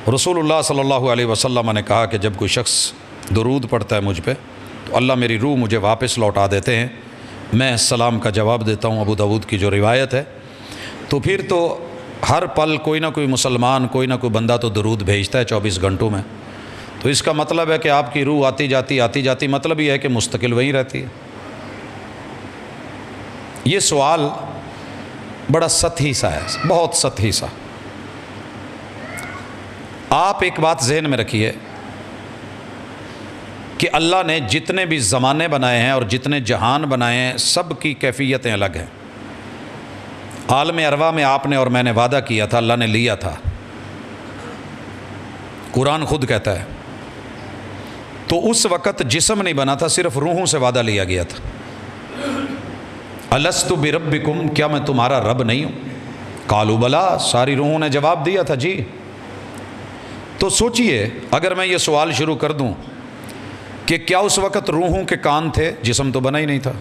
رسول اللہ صلی اللہ علیہ وسلم نے کہا کہ جب کوئی شخص درود پڑھتا ہے مجھ پہ تو اللہ میری روح مجھے واپس لوٹا دیتے ہیں، میں سلام کا جواب دیتا ہوں، ابو داؤد کی جو روایت ہے۔ تو پھر تو ہر پل کوئی نہ کوئی مسلمان، کوئی نہ کوئی بندہ تو درود بھیجتا ہے 24 گھنٹوں میں، تو اس کا مطلب ہے کہ آپ کی روح آتی جاتی مطلب یہ ہے کہ مستقل وہیں رہتی ہے۔ یہ سوال بڑا سطحی سا ہے، بہت سطحی سا۔ آپ ایک بات ذہن میں رکھیے کہ اللہ نے جتنے بھی زمانے بنائے ہیں اور جتنے جہان بنائے ہیں سب کی کیفیتیں الگ ہیں۔ عالم ارواح میں آپ نے اور میں نے وعدہ کیا تھا، اللہ نے لیا تھا، قرآن خود کہتا ہے۔ تو اس وقت جسم نہیں بنا تھا، صرف روحوں سے وعدہ لیا گیا تھا۔ الست بربکم، کیا میں تمہارا رب نہیں ہوں؟ قالوا بلا، ساری روحوں نے جواب دیا تھا جی۔ تو سوچئے اگر میں یہ سوال شروع کر دوں کہ کیا اس وقت روحوں کے کان تھے، جسم تو بنا ہی نہیں تھا،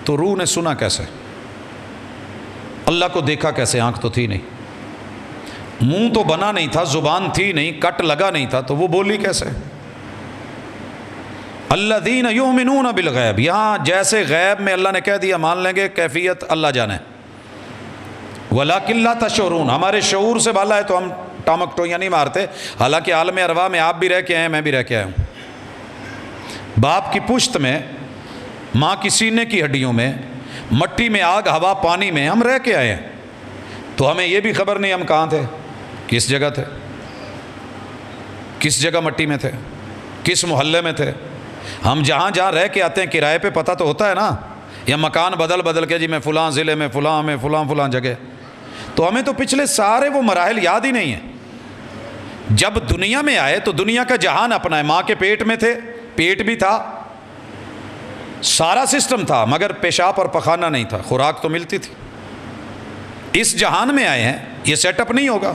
تو روح نے سنا کیسے؟ اللہ کو دیکھا کیسے؟ آنکھ تو تھی نہیں، منہ تو بنا نہیں تھا، زبان تھی نہیں، کٹ لگا نہیں تھا، تو وہ بولی کیسے؟ الذین یؤمنون بالغیب، یہاں جیسے غیب میں اللہ نے کہہ دیا مان لیں گے، کیفیت اللہ جانے۔ ولکن لا تشعرون، ہمارے شعور سے بالا ہے تو ہم ٹامک ٹوئیاں نہیں مارتے، حالانکہ عالم ارواح میں آپ بھی رہ کے آئے ہیں، میں بھی رہ کے آیا ہوں۔ باپ کی پشت میں، ماں کی سینے کی ہڈیوں میں، مٹی میں، آگ، ہوا، پانی میں ہم رہ کے آئے ہیں، تو ہمیں یہ بھی خبر نہیں ہم کہاں تھے، کس جگہ تھے، کس جگہ مٹی میں تھے، کس محلے میں تھے۔ ہم جہاں جہاں رہ کے آتے ہیں کرائے پہ پتہ تو ہوتا ہے نا، یا مکان بدل کے جی میں فلاں ضلع میں فلاں جگہ، تو ہمیں تو پچھلے سارے وہ مراحل یاد ہی نہیں ہیں۔ جب دنیا میں آئے تو دنیا کا جہان اپنا ہے، ماں کے پیٹ میں تھے، پیٹ بھی تھا، سارا سسٹم تھا، مگر پیشاب اور پخانہ نہیں تھا، خوراک تو ملتی تھی۔ اس جہان میں آئے ہیں، یہ سیٹ اپ نہیں ہوگا۔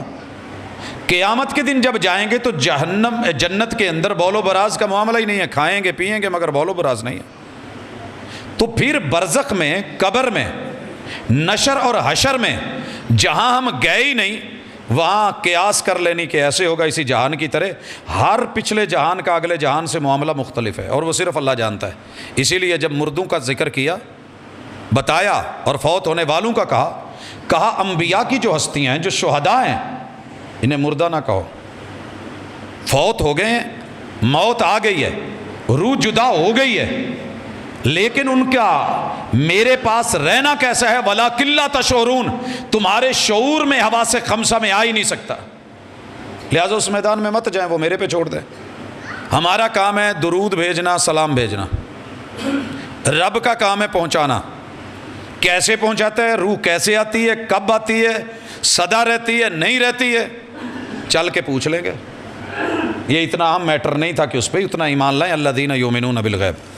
قیامت کے دن جب جائیں گے تو جنت کے اندر بول و براز کا معاملہ ہی نہیں ہے، کھائیں گے پیئیں گے مگر بول و براز نہیں ہے۔ تو پھر برزخ میں، قبر میں، نشر اور حشر میں جہاں ہم گئے ہی نہیں، وہاں قیاس کر لینی کہ ایسے ہوگا اسی جہان کی طرح۔ ہر پچھلے جہان کا اگلے جہان سے معاملہ مختلف ہے، اور وہ صرف اللہ جانتا ہے۔ اسی لیے جب مردوں کا ذکر کیا، بتایا، اور فوت ہونے والوں کا کہا انبیاء کی جو ہستیاں ہیں، جو شہداء ہیں، انہیں مردہ نہ کہو، فوت ہو گئے ہیں، موت آ گئی ہے، روح جدا ہو گئی ہے، لیکن ان کا میرے پاس رہنا کیسا ہے؟ وَلَٰكِن لَا تَشْعُرُونَ، تمہارے شعور میں، حواس خمسہ میں آ ہی نہیں سکتا، لہٰذا اس میدان میں مت جائیں، وہ میرے پہ چھوڑ دیں۔ ہمارا کام ہے درود بھیجنا، سلام بھیجنا، رب کا کام ہے پہنچانا۔ کیسے پہنچاتا ہے؟ روح کیسے آتی ہے، کب آتی ہے، سدا رہتی ہے، نہیں رہتی ہے، چل کے پوچھ لیں گے۔ یہ اتنا اہم میٹر نہیں تھا کہ اس پہ اتنا ایمان لائیں۔ الذین یؤمنون بالغیب۔